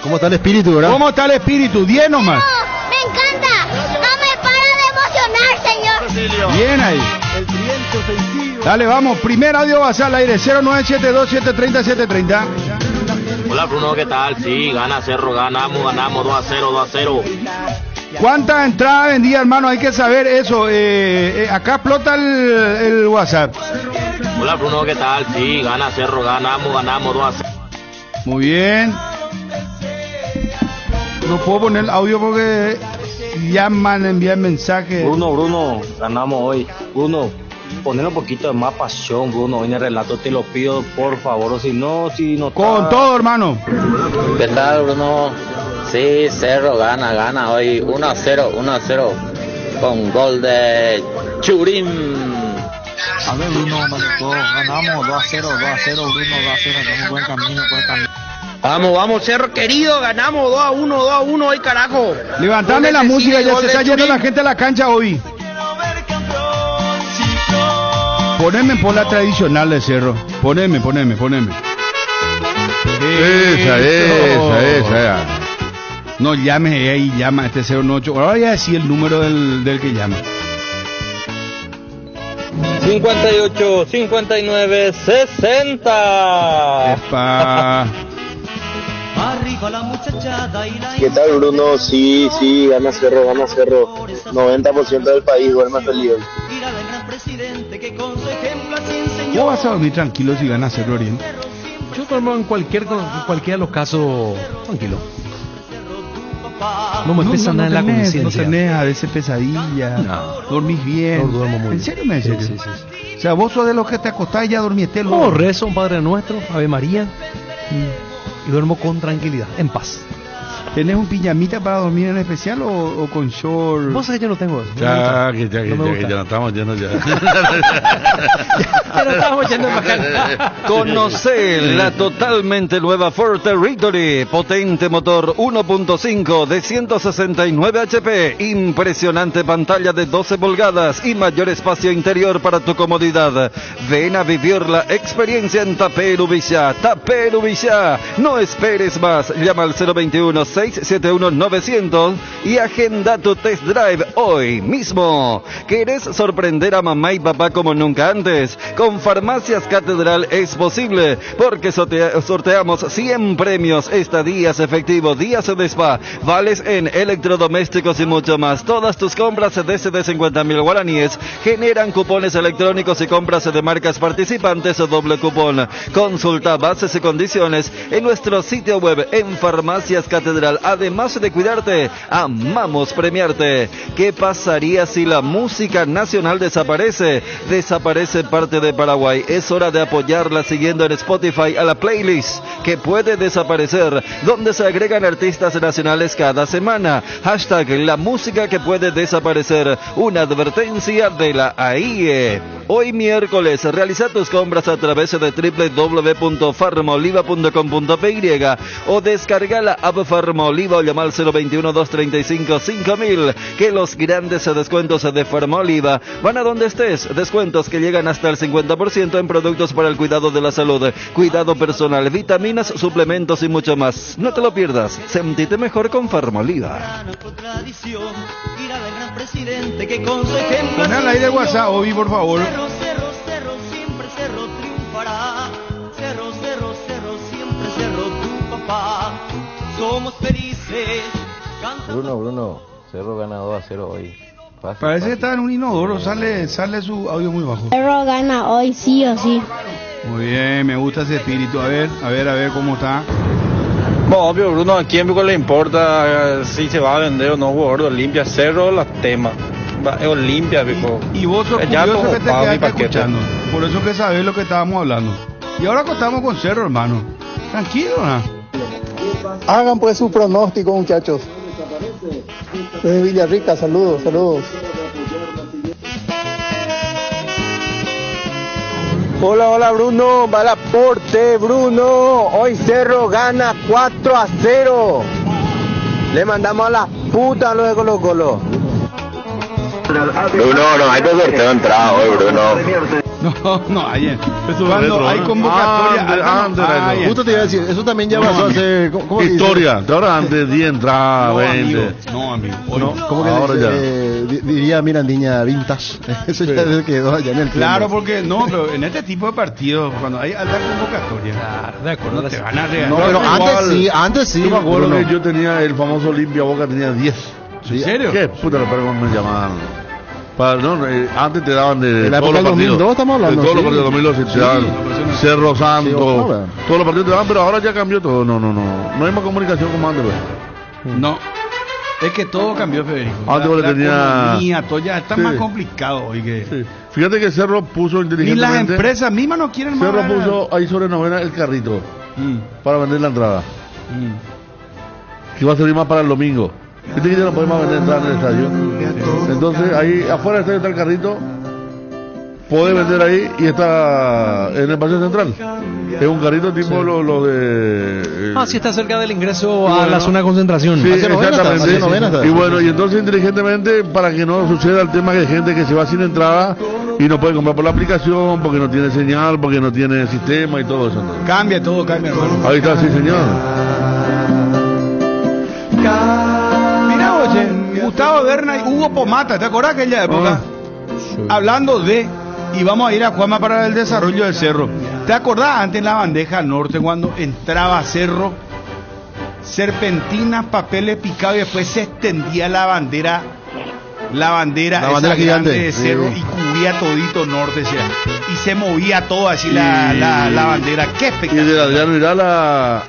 S7: ¿Cómo está el espíritu, verdad?
S4: ¿Cómo está el espíritu? 10 nomás.
S13: Me encanta. No me para de emocionar, señor.
S4: Bien ahí.
S7: El triunfo sencillo.
S4: Dale, vamos. Primer audio WhatsApp al aire. 0972-730-730.
S14: Hola Bruno, ¿qué tal? Sí, gana Cerro, ganamos 2-0.
S4: ¿Cuántas entradas vendía, hermano? Hay que saber eso. Acá explota el WhatsApp.
S14: Hola Bruno, ¿qué tal? Sí, gana Cerro, ganamos 2-0.
S4: Muy bien. No puedo poner el audio porque llaman, envían mensajes.
S14: Bruno, ganamos hoy. Bruno, poner un poquito de más pasión, Bruno, en el relato te lo pido, por favor, o si no
S4: con todo, hermano.
S15: ¿Qué tal, Bruno? Sí, Cerro gana hoy 1-0 con gol de Churín.
S16: A ver, Bruno, ganamos 2-0, Bruno, 2-0, tenemos buen camino.
S17: Vamos, Cerro querido, ganamos 2-1 hoy, carajo.
S4: Levantame la música, ya se está yendo la gente a la cancha hoy. Poneme por la tradicional de Cerro. Poneme. Esa. No llames ahí, llama este 098. Ahora ya decía el número del que llama.
S18: 58, 59, 60.
S4: Epa.
S8: ¿Qué tal, Bruno? Sí, gana Cerro. 90% del país duerme feliz.
S4: ¿Vos vas a dormir tranquilo si van a hacerlo bien?
S5: Yo duermo en cualquiera de los casos tranquilo. No me pesa nada en la conciencia.
S4: No tenés a veces pesadilla. No. Dormís bien.
S5: No duermo muy bien.
S4: ¿En serio me decís?
S5: Sí.
S4: O sea, vos sos de los que te acostás y ya dormiste.
S5: No, rezo un Padre Nuestro, Ave María, y duermo con tranquilidad, en paz.
S4: ¿Tenés un pijamita para dormir en especial o con short?
S5: Vos sabés que yo no tengo eso.
S6: Ya no estamos yendo ya.
S5: Ya no estamos yendo bacán.
S10: Conoce la totalmente nueva Ford Territory, potente motor 1.5 de 169 HP, impresionante pantalla de 12 pulgadas y mayor espacio interior para tu comodidad. Ven a vivir la experiencia en Taperu Villa. No esperes más, llama al 021-671-900 y agenda tu test drive hoy mismo. ¿Querés sorprender a mamá y papá como nunca antes? Con Farmacias Catedral es posible, porque sorteamos 100 premios, estadías efectivos, días de spa, vales en electrodomésticos y mucho más. Todas tus compras desde 50.000 guaraníes generan cupones electrónicos y compras de marcas participantes o doble cupón. Consulta bases y condiciones en nuestro sitio web en Farmacias Catedral. Además de cuidarte, amamos premiarte. ¿Qué pasaría si la música nacional desaparece? Desaparece parte de Paraguay. Es hora de apoyarla siguiendo en Spotify a la playlist que puede desaparecer, donde se agregan artistas nacionales cada semana. Hashtag la música que puede desaparecer. Una advertencia de la AIE. Hoy miércoles, realiza tus compras a través de www.farmaoliva.com.py o descarga la app Farmaoliva o llama al 021-235-5000, que los grandes descuentos de Farmaoliva van a donde estés. Descuentos que llegan hasta el 50% en productos para el cuidado de la salud, cuidado personal, vitaminas, suplementos y mucho más. No te lo pierdas, sentite mejor con Farmaoliva.
S4: Poné al aire WhatsApp, Obi, por favor.
S11: Cerro, siempre Cerro triunfará. Cerro, siempre Cerro tu papá. Somos felices.
S14: Bruno, Cerro gana 2-0 hoy.
S4: Parece que está en un inodoro, sale su audio muy bajo.
S13: Cerro gana hoy sí o sí.
S4: Muy bien, me gusta ese espíritu. A ver cómo está.
S18: Bueno, obvio, Bruno, ¿a quién le importa si se va a vender o no jugador de Olimpia? Cerro la tema. Olimpia, viejo.
S4: Y vos sos curioso que te quedaste escuchando. Por eso que sabés lo que estábamos hablando. Y ahora contamos con Cerro, hermano. Tranquilo, ¿no?
S19: Hagan pues su pronóstico, muchachos. Desde Villarrica, saludos.
S17: Hola Bruno, va el aporte Bruno. Hoy Cerro gana 4-0. Le mandamos a la puta lo de Colo Colo.
S8: Bruno, no hay que sorteo entrada hoy, Bruno.
S4: No, ayer. Hay convocatoria.
S7: Justo te iba a decir, eso también ya pasó a ser. ¿Cómo
S6: historia, te ahora antes 10 entradas, 20.
S4: No, amigo.
S7: ¿Cómo que ahora diría Mirandiña vintage? Eso ya quedó allá en el
S4: claro, porque no, pero en este tipo de partidos, cuando hay alta convocatoria. Claro,
S5: de acuerdo.
S4: No te van a regalar.
S7: No, pero antes sí.
S6: Yo me acuerdo que yo tenía el famoso Olimpia Boca, tenía 10.
S4: ¿En serio?
S6: ¿Qué puta lo perdón me llamaban? Antes te daban de
S7: la época del 2002 estamos hablando.
S6: De todos los partidos de 2002 te daban Cerro Santo, todos los partidos te daban, pero ahora ya cambió todo. No hay más comunicación como antes, pues.
S4: No. Es que todo cambió, Federico.
S6: Antes le tenía
S4: todo ya está más complicado hoy que.
S6: Sí. Fíjate que Cerro puso inteligentemente.
S4: Ni las empresas mismas no quieren más.
S6: Cerro puso ahí sobre novena el carrito para vender la entrada. Que iba a servir más para el domingo. Viste que ya no podemos vender entrada en el estadio. Entonces ahí afuera del estadio está el carrito. Podés vender ahí y está en el paseo central. Es un carrito tipo lo de.
S5: Sí está cerca del ingreso a la zona de concentración.
S6: Sí, exactamente. Y bueno, y entonces inteligentemente, para que no suceda el tema que hay gente que se va sin entrada y no puede comprar por la aplicación porque no tiene señal, porque no tiene sistema y todo eso. Entonces.
S4: Cambia, hermano.
S6: Ahí está, sí, señor.
S4: Mira, oye, Gustavo Berna y Hugo Pomata, ¿te acuerdas de aquella época? Hablando de, y vamos a ir a Juanma para el desarrollo del Cerro. ¿Te acordás antes en la bandeja norte cuando entraba a Cerro? Serpentinas, papeles picados y después se extendía la bandera La bandera
S7: gigante
S4: de Cerro y cubría todito norte, y se movía todo así la bandera. Qué espectacular.
S6: Y de Adriano Irala